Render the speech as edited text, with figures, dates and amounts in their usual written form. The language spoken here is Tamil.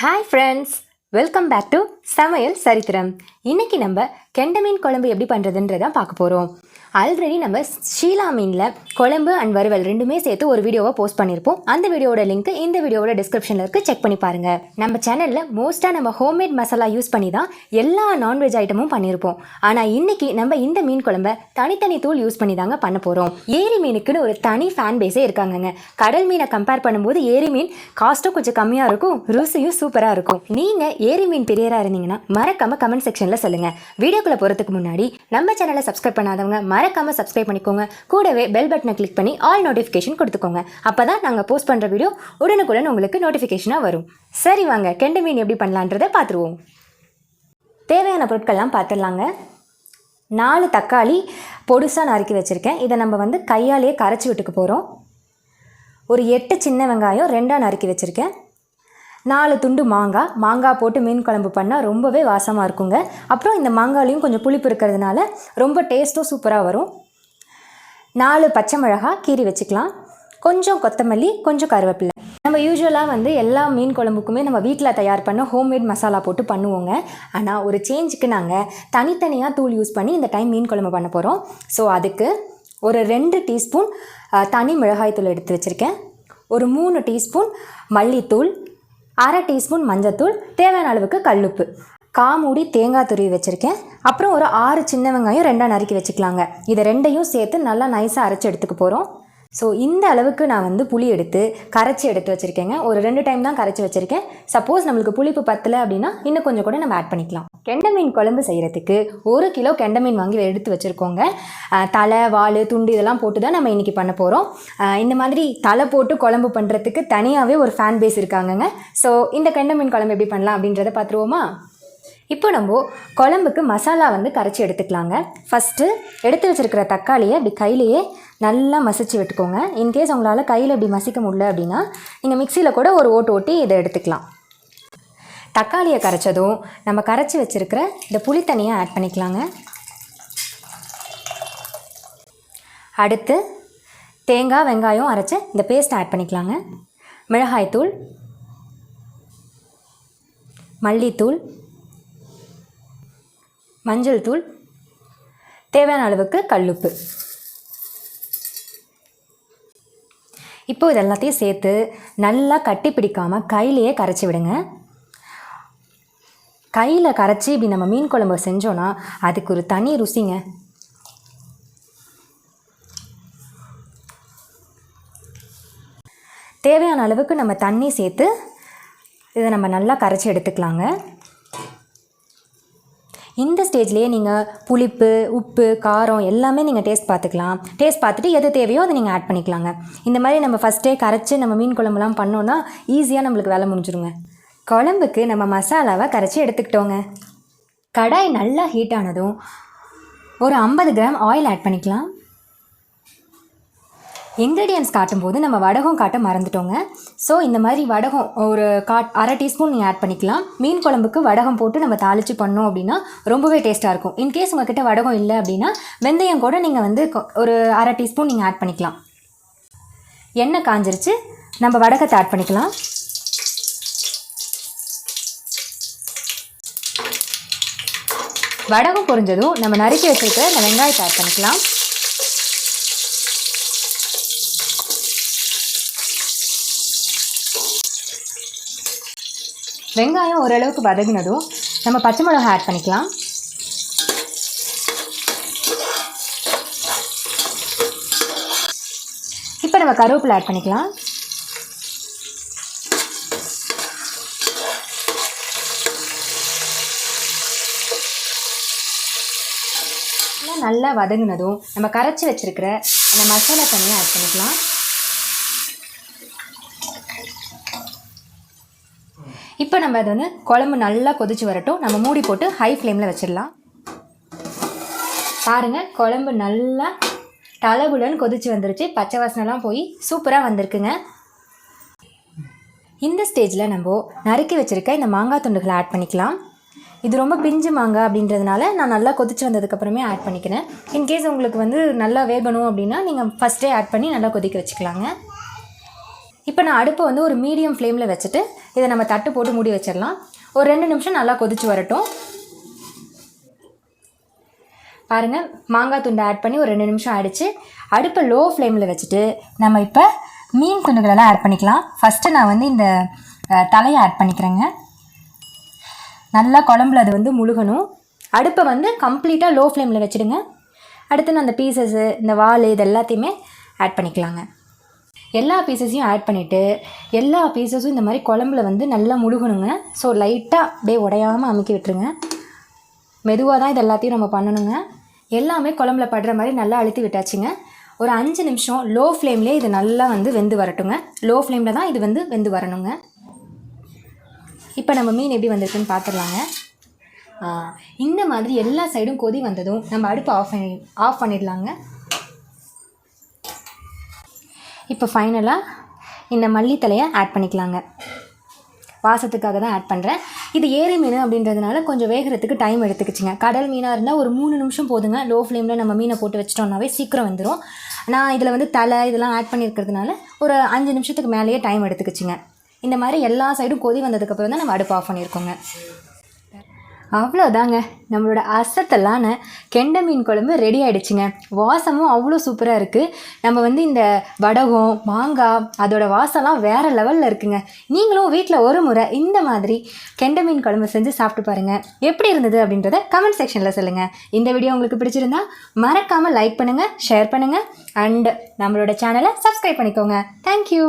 Hi friends, welcome back to Samayal Sarithiram. இன்னைக்கு நம்ம கெண்ட மீன் குழம்பு எப்படி பண்ணுறதுன்றதான் பார்க்க போகிறோம். ஆல்ரெடி நம்ம ஷீலா மீனில் குழம்பு அண்ட் வறுவல் ரெண்டுமே சேர்த்து ஒரு வீடியோவை போஸ்ட் பண்ணியிருப்போம். அந்த வீடியோட லிங்க் இந்த வீடியோட டிஸ்கிரிப்ஷனில் இருக்குது, செக் பண்ணி பாருங்கள். நம்ம சேனலில் மோஸ்ட்டாக நம்ம ஹோம்மேட் மசாலா யூஸ் பண்ணி தான் எல்லா நான்வெஜ் ஐட்டமும் பண்ணியிருப்போம். ஆனால் இன்றைக்கி நம்ம இந்த மீன் குழம்பை தனித்தனி தூள் யூஸ் பண்ணி தாங்க பண்ண போகிறோம். ஏரி மீனுக்குன்னு ஒரு தனி ஃபேன் பேஸே இருக்காங்கங்க. கடல் மீனை கம்பேர் பண்ணும்போது ஏரி மீன் காஸ்ட்டும் கொஞ்சம் கம்மியாக இருக்கும், ருசியும் சூப்பராக இருக்கும். நீங்கள் ஏரி மீன் பிரியராக இருந்தீங்கன்னா மறக்காமல் கமெண்ட் செக்ஷனில் சொல்லுங்கள். வீடியோக்குள்ளே போகிறதுக்கு முன்னாடி நம்ம சேனலை சப்ஸ்கிரைப் பண்ணாதவங்க மறக்காம சப்ஸ்கிரைப் பண்ணிக்கோங்க. கூடவே பெல் பட்டனை கிளிக் பண்ணி ஆல் நோட்டிஃபிகேஷன் கொடுத்துக்கோங்க. அப்பதான் நாங்கள் போஸ்ட் பண்ணுற வீடியோ உடனுக்குடன் உங்களுக்கு நோட்டிஃபிகேஷனாக வரும். சரி வாங்க, கெண்டை மீன் எப்படி பண்ணலான்றதை பார்த்துருவோம். தேவையான பொருட்கள்லாம் பார்த்துடலாங்க. 4 தக்காளி பொடுசாக நறுக்கி வச்சுருக்கேன். இதை நம்ம கையாலேயே கரைச்சி விட்டுக்க போகிறோம். ஒரு 8 சின்ன வெங்காயம் 2ஆக நறுக்கி வச்சுருக்கேன். 4 துண்டு மாங்காய் போட்டு மீன் குழம்பு பண்ணால் ரொம்பவே வாசமாக இருக்குங்க. அப்புறம் இந்த மாங்காயிலையும் கொஞ்சம் புளிப்பு இருக்கிறதுனால ரொம்ப டேஸ்ட்டும் சூப்பராக வரும். 4 பச்சை மிளகாய் கீறி வச்சுக்கலாம். கொஞ்சம் கொத்தமல்லி, கொஞ்சம் கருவேப்பிலை. நம்ம யூஸ்வலாக எல்லா மீன் குழம்புக்குமே நம்ம வீட்டில் தயார் பண்ண ஹோம்மேட் மசாலா போட்டு பண்ணுவோங்க. ஆனால் ஒரு சேஞ்சுக்கு நாங்கள் தனித்தனியாக தூள் யூஸ் பண்ணி இந்த டைம் மீன் குழம்பு பண்ண போகிறோம். ஸோ அதுக்கு ஒரு 2 டீஸ்பூன் தனி மிளகாய்த்தூள் எடுத்து வச்சுருக்கேன். ஒரு 3 டீஸ்பூன் மல்லித்தூள், 1/2 டீஸ்பூன் மஞ்சத்தூள், தேவையான அளவுக்கு கல்லுப்பு, காமூடி தேங்காய் துருவி வச்சுருக்கேன். அப்புறம் ஒரு 6 சின்ன வெங்காயம் 2ஆக நறுக்கி வச்சுக்கலாங்க. இதை ரெண்டையும் சேர்த்து நல்லா நைஸாக அரைச்சி எடுத்துக்க போகிறோம். ஸோ இந்த அளவுக்கு நான் புளி எடுத்து கரைச்சி எடுத்து வச்சுருக்கேங்க. ஒரு 2 டைம் தான் கரைச்சி வச்சுருக்கேன். சப்போஸ் நம்மளுக்கு புளிப்பு பத்தலை அப்படின்னா இன்னும் கொஞ்சம் கூட நம்ம ஆட் பண்ணிக்கலாம். கெண்டை மீன் குழம்பு செய்கிறதுக்கு 1 கிலோ கெண்டை மீன் வாங்கி எடுத்து வச்சுருக்கோங்க. தலை, வால், துண்டு இதெல்லாம் போட்டு தான் நம்ம இன்றைக்கி பண்ண போகிறோம். இந்த மாதிரி தலை போட்டு குழம்பு பண்ணுறதுக்கு தனியாகவே ஒரு ஃபேன் பேஸ் இருக்காங்கங்க. ஸோ இந்த கெண்டை மீன் குழம்பு எப்படி பண்ணலாம் அப்படின்றத பார்த்துருவோமா? இப்போ நம்ம குழம்புக்கு மசாலா கரைச்சி எடுத்துக்கலாங்க. ஃபஸ்ட்டு எடுத்து வச்சுருக்கிற தக்காளியை இப்படி கையிலையே நல்லா மசிச்சு விட்டுக்கோங்க. இன்கேஸ் உங்களால் கையில் இப்படி மசிக்க முடியல அப்படின்னா நீங்கள் மிக்சியில் கூட ஒரு ஓட்டி இதை எடுத்துக்கலாம். தக்காளியை கரைச்சதும் நம்ம கரைச்சி வச்சுருக்கிற இந்த புளி தண்ணியை ஆட் பண்ணிக்கலாங்க. அடுத்து தேங்காய் வெங்காயம் அரைச்ச இந்த பேஸ்ட் ஆட் பண்ணிக்கலாங்க. மிளகாய்த்தூள், மல்லித்தூள், மஞ்சள் தூள், தேவையான அளவுக்கு கல்லுப்பு. இப்போ இது எல்லாத்தையும் சேர்த்து நல்லா கட்டி பிடிக்காமல் கையிலையே கரைச்சி விடுங்க. கையில் கரைச்சி இப்படி நம்ம மீன் குழம்பு செஞ்சோன்னா அதுக்கு ஒரு தனி ருசிங்க. தேவையான அளவுக்கு நம்ம தண்ணி சேர்த்து இதை நம்ம நல்லா கரைச்சி எடுத்துக்கலாங்க. இந்த ஸ்டேஜ்லேயே நீங்கள் புளிப்பு, உப்பு, காரம் எல்லாமே நீங்கள் டேஸ்ட் பார்த்துக்கலாம். டேஸ்ட் பார்த்துட்டு எது தேவையோ அதை நீங்கள் ஆட் பண்ணிக்கலாங்க. இந்த மாதிரி நம்ம ஃபஸ்ட்டே கரைச்சி நம்ம மீன் குழம்புலாம் பண்ணோன்னா ஈஸியாக நம்மளுக்கு வேலை முடிஞ்சிருங்க. குழம்புக்கு நம்ம மசாலாவை கரைச்சி எடுத்துக்கிட்டோங்க. கடாய் நல்லா ஹீட் ஆனதும் ஒரு 50 கிராம் ஆயில் ஆட் பண்ணிக்கலாம். இன்க்ரீடியன்ட்ஸ் காட்டும்போது நம்ம வடகம் காட்ட மறந்துட்டோங்க. ஸோ இந்த மாதிரி வடகம் ஒரு 1/2 டீஸ்பூன் நீங்கள் ஆட் பண்ணிக்கலாம். மீன் குழம்புக்கு வடகம் போட்டு நம்ம தாளித்து பண்ணோம் அப்படின்னா ரொம்பவே டேஸ்ட்டாக இருக்கும். இன்கேஸ் உங்கள்கிட்ட வடகம் இல்லை அப்படின்னா வெந்தயம் கூட நீங்கள் ஒரு 1/2 டீஸ்பூன் நீங்கள் ஆட் பண்ணிக்கலாம். எண்ணெய் காஞ்சிருச்சு, நம்ம வடகத்தை ஆட் பண்ணிக்கலாம். வடகம் பொரிஞ்சதும் நம்ம நறுக்கி வச்சுருக்க இந்த வெங்காயத்தை ஆட் பண்ணிக்கலாம். வெங்காயம் ஓரளவுக்கு வதங்கினதும் நம்ம பச்சை மிளகாய் ஆட் பண்ணிக்கலாம். இப்போ நம்ம கருவேப்பிலை ஆட் பண்ணிக்கலாம். நல்லா வதங்கினதும் நம்ம கரைச்சி வச்சிருக்கிற அந்த மசாலா தண்ணியை ஆட் பண்ணிக்கலாம். இப்போ நம்ம அது குழம்பு நல்லா கொதிச்சு வரட்டும். நம்ம மூடி போட்டு ஹை ஃப்ளேமில் வச்சிடலாம். பாருங்கள், குழம்பு நல்லா தலகுலன்னு கொதிச்சு வந்துருச்சு. பச்சை வாசனைலாம் போய் சூப்பராக வந்திருக்குங்க. இந்த ஸ்டேஜில் நம்ம நறுக்கி வச்சுருக்க இந்த மாங்காய் துண்டுகளை ஆட் பண்ணிக்கலாம். இது ரொம்ப பிஞ்சு மாங்காய் அப்படின்றதுனால நான் நல்லா கொதிச்சு வந்ததுக்கப்புறமே ஆட் பண்ணிக்கிறேன். இன்கேஸ் உங்களுக்கு நல்லா வேகணும் அப்படின்னா நீங்கள் ஃபஸ்ட்டே ஆட் பண்ணி நல்லா கொதிக்க வச்சுக்கலாங்க. இப்போ நான் அடுப்பை வந்து ஒரு மீடியம் ஃப்ளேமில் வச்சுட்டு இதை நம்ம தட்டு போட்டு மூடி வச்சிடலாம். ஒரு 2 நிமிஷம் நல்லா கொதிச்சு வரட்டும். பாருங்கள், மாங்காய் துண்டை ஆட் பண்ணி ஒரு 2 நிமிஷம் ஆயிடுச்சு. அடுப்பை லோ ஃப்ளேமில் வச்சுட்டு நம்ம இப்போ மீன் துண்டுகளெல்லாம் ஆட் பண்ணிக்கலாம். ஃபஸ்ட்டு நான் வந்து இந்த தலையை ஆட் பண்ணிக்கிறேங்க. நல்லா குழம்புல அது வந்து முழுகணும். அடுப்பை வந்து கம்ப்ளீட்டாக லோ ஃப்ளேமில் வச்சுடுங்க. அடுத்து நான் அந்த பீசஸ்ஸு, இந்த வால் இது எல்லாத்தையுமே ஆட் பண்ணிக்கலாங்க. எல்லா பீசஸையும் ஆட் பண்ணிவிட்டு எல்லா பீசஸும் இந்த மாதிரி குழம்புல வந்து நல்லா முழுகணுங்க. ஸோ லைட்டாக அப்படியே உடையாமல் அமுக்கி விட்டுருங்க. மெதுவாக தான் இது எல்லாத்தையும் நம்ம பண்ணணுங்க. எல்லாமே குழம்புல படுற மாதிரி நல்லா அழுத்தி விட்டாச்சுங்க. ஒரு 5 நிமிஷம் லோ ஃப்ளேம்லேயே இது நல்லா வந்து வெந்து வரட்டுங்க. லோ ஃப்ளேமில் தான் இது வந்து வெந்து வரணுங்க. இப்போ நம்ம மீன் எப்படி வந்திருக்குன்னு பார்த்துடலாங்க. இந்த மாதிரி எல்லா சைடும் கொதி வந்ததும் நம்ம அடுப்பு ஆஃப் பண்ணிடலாங்க. இப்போ ஃபைனலாக இந்த மல்லித்தலையை ஆட் பண்ணிக்கலாங்க. வாசத்துக்காக தான் ஆட் பண்ணுறேன். இது ஏரி மீன் அப்படின்றதுனால கொஞ்சம் வேகிறதுக்கு டைம் எடுத்துக்கிச்சுங்க. கடல் மீனாக இருந்தால் ஒரு 3 நிமிஷம் போதுங்க. லோ ஃப்ளேமில் நம்ம மீனை போட்டு வச்சிட்டோம்னாவே சீக்கிரம் வந்துடும். நான் இதில் வந்து தலை இதெல்லாம் ஆட் பண்ணியிருக்கிறதுனால ஒரு 5 நிமிஷத்துக்கு மேலேயே டைம் எடுத்துக்கிச்சுங்க. இந்த மாதிரி எல்லா சைடும் கொதி வந்ததுக்கப்புறம் தான் நம்ம அடுப்பு ஆஃப் பண்ணியிருக்கோங்க. அவ்வளோதாங்க, நம்மளோட அசத்தலான கெண்டை மீன் குழம்பு ரெடி ஆகிடுச்சுங்க. வாசமும் அவ்வளோ சூப்பராக இருக்குது. நம்ம வந்து இந்த வடகம், மாங்காய் அதோட வாசம்லாம் வேறு லெவலில் இருக்குங்க. நீங்களும் வீட்டில் ஒரு முறை இந்த மாதிரி கெண்டை மீன் குழம்பு செஞ்சு சாப்பிட்டு பாருங்கள். எப்படி இருந்தது அப்படின்றத கமெண்ட் செக்ஷனில் சொல்லுங்கள். இந்த வீடியோ உங்களுக்கு பிடிச்சிருந்தா மறக்காமல் லைக் பண்ணுங்கள், ஷேர் பண்ணுங்கள் அண்ட் நம்மளோட சேனலை சப்ஸ்கிரைப் பண்ணிக்கோங்க. தேங்க்யூ.